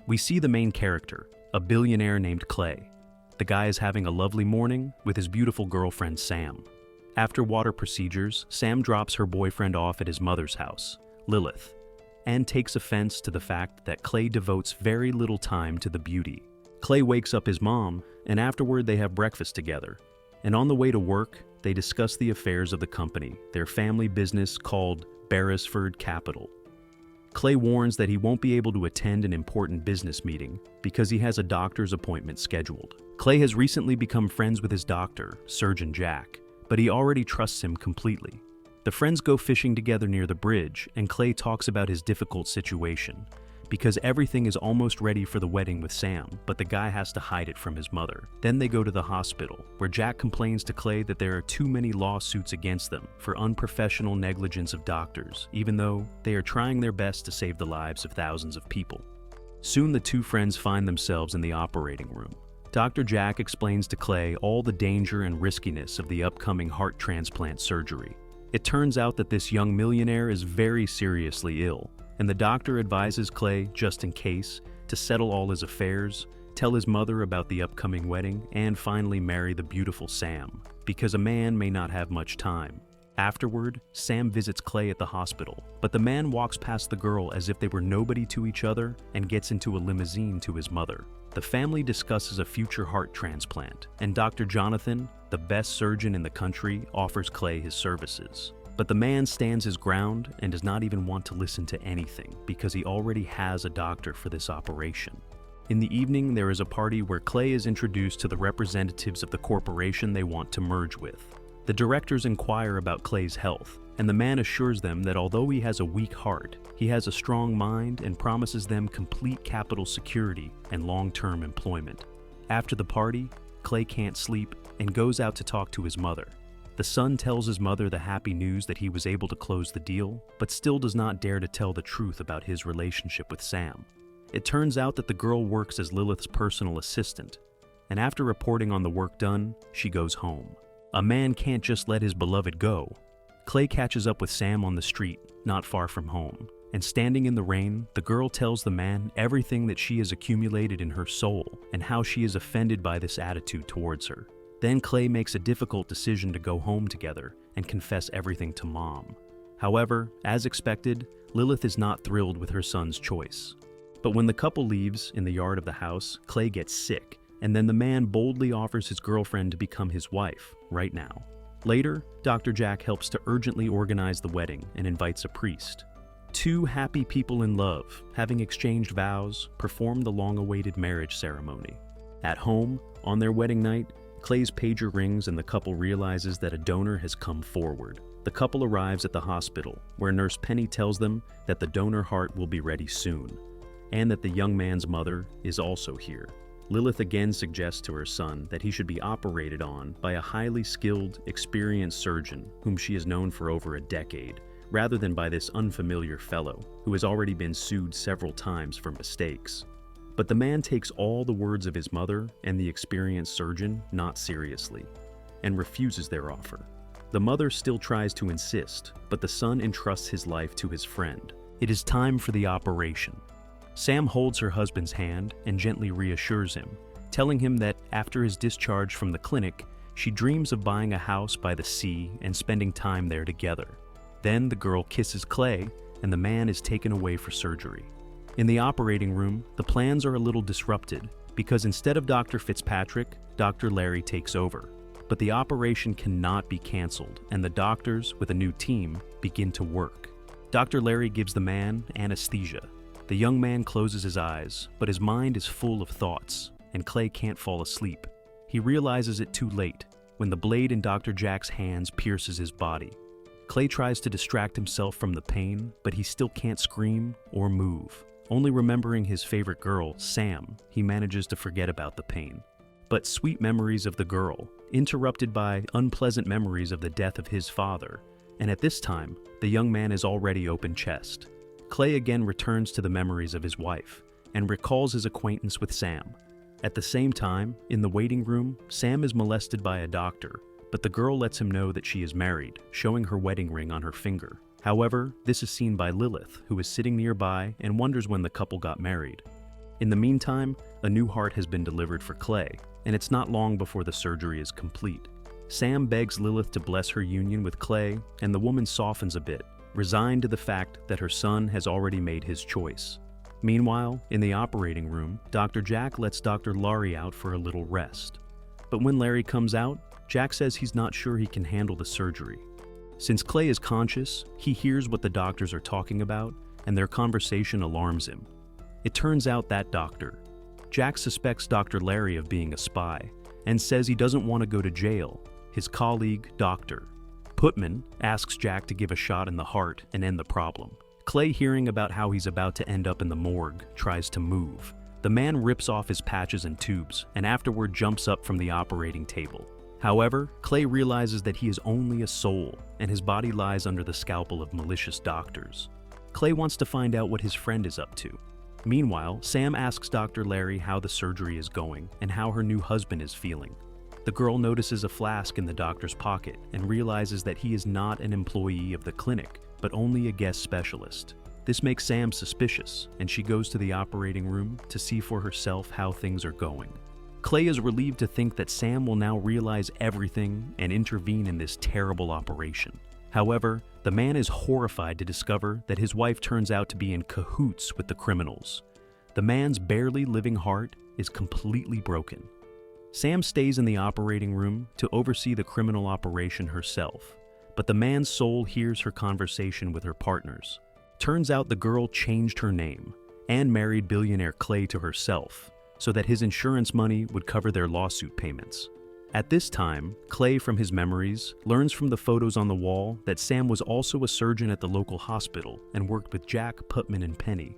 We see the main character, a billionaire named Clay. The guy is having a lovely morning with his beautiful girlfriend Sam. After water procedures, Sam drops her boyfriend off at his mother's house, Lilith, and takes offense to the fact that Clay devotes very little time to the beauty. Clay wakes up his mom, and afterward they have breakfast together. And on the way to work, they discuss the affairs of the company, their family business called Beresford Capital. Clay warns that he won't be able to attend an important business meeting because he has a doctor's appointment scheduled. Clay has recently become friends with his doctor, Surgeon Jack, but he already trusts him completely. The friends go fishing together near the bridge, and Clay talks about his difficult situation, because everything is almost ready for the wedding with Sam, but the guy has to hide it from his mother. Then they go to the hospital, where Jack complains to Clay that there are too many lawsuits against them for unprofessional negligence of doctors, even though they are trying their best to save the lives of thousands of people. Soon the two friends find themselves in the operating room. Dr. Jack explains to Clay all the danger and riskiness of the upcoming heart transplant surgery. It turns out that this young millionaire is very seriously ill, and the doctor advises Clay, just in case, to settle all his affairs, tell his mother about the upcoming wedding, and finally marry the beautiful Sam, because a man may not have much time. Afterward, Sam visits Clay at the hospital, but the man walks past the girl as if they were nobody to each other and gets into a limousine to his mother. The family discusses a future heart transplant, and Dr. Jonathan, the best surgeon in the country, offers Clay his services. But the man stands his ground and does not even want to listen to anything because he already has a doctor for this operation. In the evening, there is a party where Clay is introduced to the representatives of the corporation they want to merge with. The directors inquire about Clay's health, and the man assures them that although he has a weak heart, he has a strong mind and promises them complete capital security and long-term employment. After the party, Clay can't sleep and goes out to talk to his mother. The son tells his mother the happy news that he was able to close the deal, but still does not dare to tell the truth about his relationship with Sam. It turns out that the girl works as Lilith's personal assistant, and after reporting on the work done, she goes home. A man can't just let his beloved go. Clay catches up with Sam on the street, not far from home, and standing in the rain, the girl tells the man everything that she has accumulated in her soul and how she is offended by this attitude towards her. Then Clay makes a difficult decision to go home together and confess everything to Mom. However, as expected, Lilith is not thrilled with her son's choice. But when the couple leaves in the yard of the house, Clay gets sick, and then the man boldly offers his girlfriend to become his wife, right now. Later, Dr. Jack helps to urgently organize the wedding and invites a priest. Two happy people in love, having exchanged vows, perform the long-awaited marriage ceremony. At home, on their wedding night, Clay's pager rings and the couple realizes that a donor has come forward. The couple arrives at the hospital, where Nurse Penny tells them that the donor heart will be ready soon, and that the young man's mother is also here. Lilith again suggests to her son that he should be operated on by a highly skilled, experienced surgeon whom she has known for over a decade, rather than by this unfamiliar fellow who has already been sued several times for mistakes. But the man takes all the words of his mother and the experienced surgeon not seriously, and refuses their offer. The mother still tries to insist, but the son entrusts his life to his friend. It is time for the operation. Sam holds her husband's hand and gently reassures him, telling him that after his discharge from the clinic, she dreams of buying a house by the sea and spending time there together. Then the girl kisses Clay, and the man is taken away for surgery. In the operating room, the plans are a little disrupted because instead of Dr. Fitzpatrick, Dr. Larry takes over. But the operation cannot be canceled, and the doctors, with a new team, begin to work. Dr. Larry gives the man anesthesia. The young man closes his eyes, but his mind is full of thoughts, and Clay can't fall asleep. He realizes it too late, when the blade in Dr. Jack's hands pierces his body. Clay tries to distract himself from the pain, but he still can't scream or move. Only remembering his favorite girl, Sam, he manages to forget about the pain. But sweet memories of the girl, interrupted by unpleasant memories of the death of his father, and at this time, the young man is already open chest. Clay again returns to the memories of his wife, and recalls his acquaintance with Sam. At the same time, in the waiting room, Sam is molested by a doctor, but the girl lets him know that she is married, showing her wedding ring on her finger. However, this is seen by Lilith, who is sitting nearby and wonders when the couple got married. In the meantime, a new heart has been delivered for Clay, and it's not long before the surgery is complete. Sam begs Lilith to bless her union with Clay, and the woman softens a bit, resigned to the fact that her son has already made his choice. Meanwhile, in the operating room, Dr. Jack lets Dr. Laurie out for a little rest. But when Larry comes out, Jack says he's not sure he can handle the surgery. Since Clay is conscious, he hears what the doctors are talking about, and their conversation alarms him. It turns out that doctor, Jack, suspects Dr. Larry of being a spy, and says he doesn't want to go to jail. His colleague, Dr. Putman, asks Jack to give a shot in the heart and end the problem. Clay, hearing about how he's about to end up in the morgue, tries to move. The man rips off his patches and tubes, and afterward jumps up from the operating table. However, Clay realizes that he is only a soul, and his body lies under the scalpel of malicious doctors. Clay wants to find out what his friend is up to. Meanwhile, Sam asks Dr. Larry how the surgery is going and how her new husband is feeling. The girl notices a flask in the doctor's pocket and realizes that he is not an employee of the clinic, but only a guest specialist. This makes Sam suspicious, and she goes to the operating room to see for herself how things are going. Clay is relieved to think that Sam will now realize everything and intervene in this terrible operation. However, the man is horrified to discover that his wife turns out to be in cahoots with the criminals. The man's barely living heart is completely broken. Sam stays in the operating room to oversee the criminal operation herself, but the man's soul hears her conversation with her partners. Turns out the girl changed her name and married billionaire Clay to herself, so that his insurance money would cover their lawsuit payments. At this time, Clay, from his memories, learns from the photos on the wall that Sam was also a surgeon at the local hospital and worked with Jack, Putman, and Penny.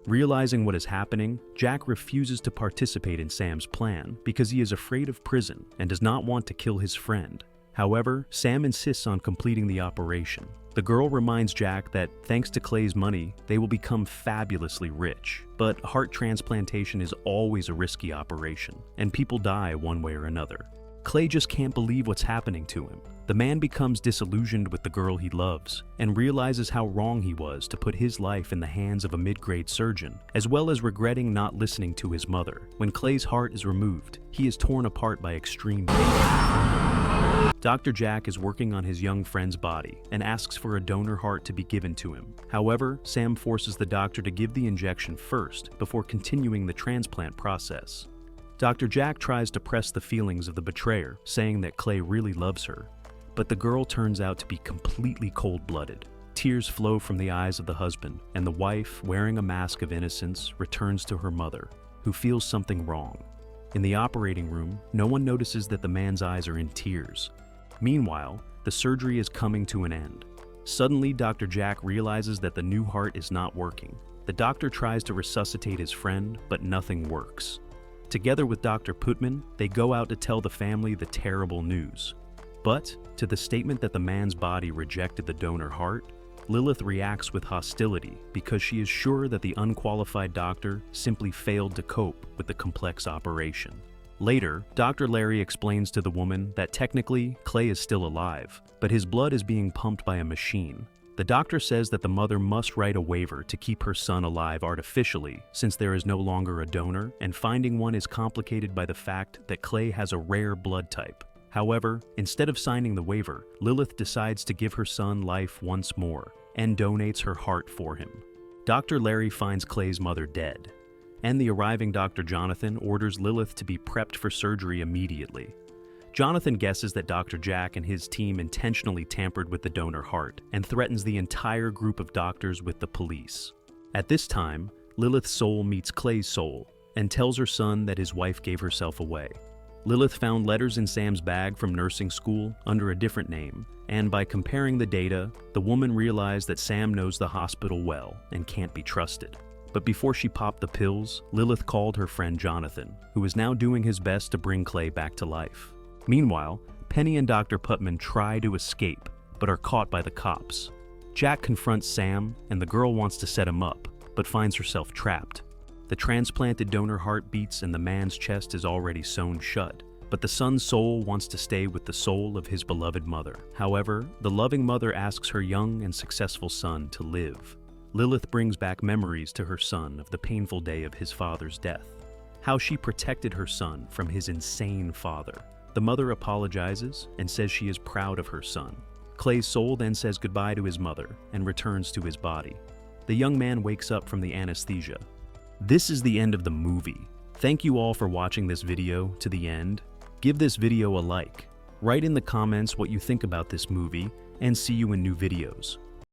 Realizing what is happening, Jack refuses to participate in Sam's plan because he is afraid of prison and does not want to kill his friend. However, Sam insists on completing the operation. The girl reminds Jack that thanks to Clay's money, they will become fabulously rich. But heart transplantation is always a risky operation, and people die one way or another. Clay just can't believe what's happening to him. The man becomes disillusioned with the girl he loves and realizes how wrong he was to put his life in the hands of a mid-grade surgeon, as well as regretting not listening to his mother. When Clay's heart is removed, he is torn apart by extreme pain. Dr. Jack is working on his young friend's body and asks for a donor heart to be given to him. However, Sam forces the doctor to give the injection first before continuing the transplant process. Dr. Jack tries to press the feelings of the betrayer, saying that Clay really loves her, but the girl turns out to be completely cold-blooded. Tears flow from the eyes of the husband, and the wife, wearing a mask of innocence, returns to her mother, who feels something wrong. In the operating room, no one notices that the man's eyes are in tears. Meanwhile, the surgery is coming to an end. Suddenly, Dr. Jack realizes that the new heart is not working. The doctor tries to resuscitate his friend, but nothing works. Together with Dr. Putman, they go out to tell the family the terrible news. But, to the statement that the man's body rejected the donor heart, Lilith reacts with hostility because she is sure that the unqualified doctor simply failed to cope with the complex operation. Later, Dr. Larry explains to the woman that technically, Clay is still alive, but his blood is being pumped by a machine. The doctor says that the mother must write a waiver to keep her son alive artificially since there is no longer a donor, and finding one is complicated by the fact that Clay has a rare blood type. However, instead of signing the waiver, Lilith decides to give her son life once more and donates her heart for him. Dr. Larry finds Clay's mother dead, and the arriving Dr. Jonathan orders Lilith to be prepped for surgery immediately. Jonathan guesses that Dr. Jack and his team intentionally tampered with the donor heart and threatens the entire group of doctors with the police. At this time, Lilith's soul meets Clay's soul and tells her son that his wife gave herself away. Lilith found letters in Sam's bag from nursing school under a different name, and by comparing the data, the woman realized that Sam knows the hospital well and can't be trusted. But before she popped the pills, Lilith called her friend Jonathan, who is now doing his best to bring Clay back to life. Meanwhile, Penny and Dr. Putman try to escape, but are caught by the cops. Jack confronts Sam, and the girl wants to set him up, but finds herself trapped. The transplanted donor heart beats and the man's chest is already sewn shut, but the son's soul wants to stay with the soul of his beloved mother. However, the loving mother asks her young and successful son to live. Lilith brings back memories to her son of the painful day of his father's death, how she protected her son from his insane father. The mother apologizes and says she is proud of her son. Clay's soul then says goodbye to his mother and returns to his body. The young man wakes up from the anesthesia. This is the end of the movie. Thank you all for watching this video to the end. Give this video a like. Write in the comments what you think about this movie, and see you in new videos.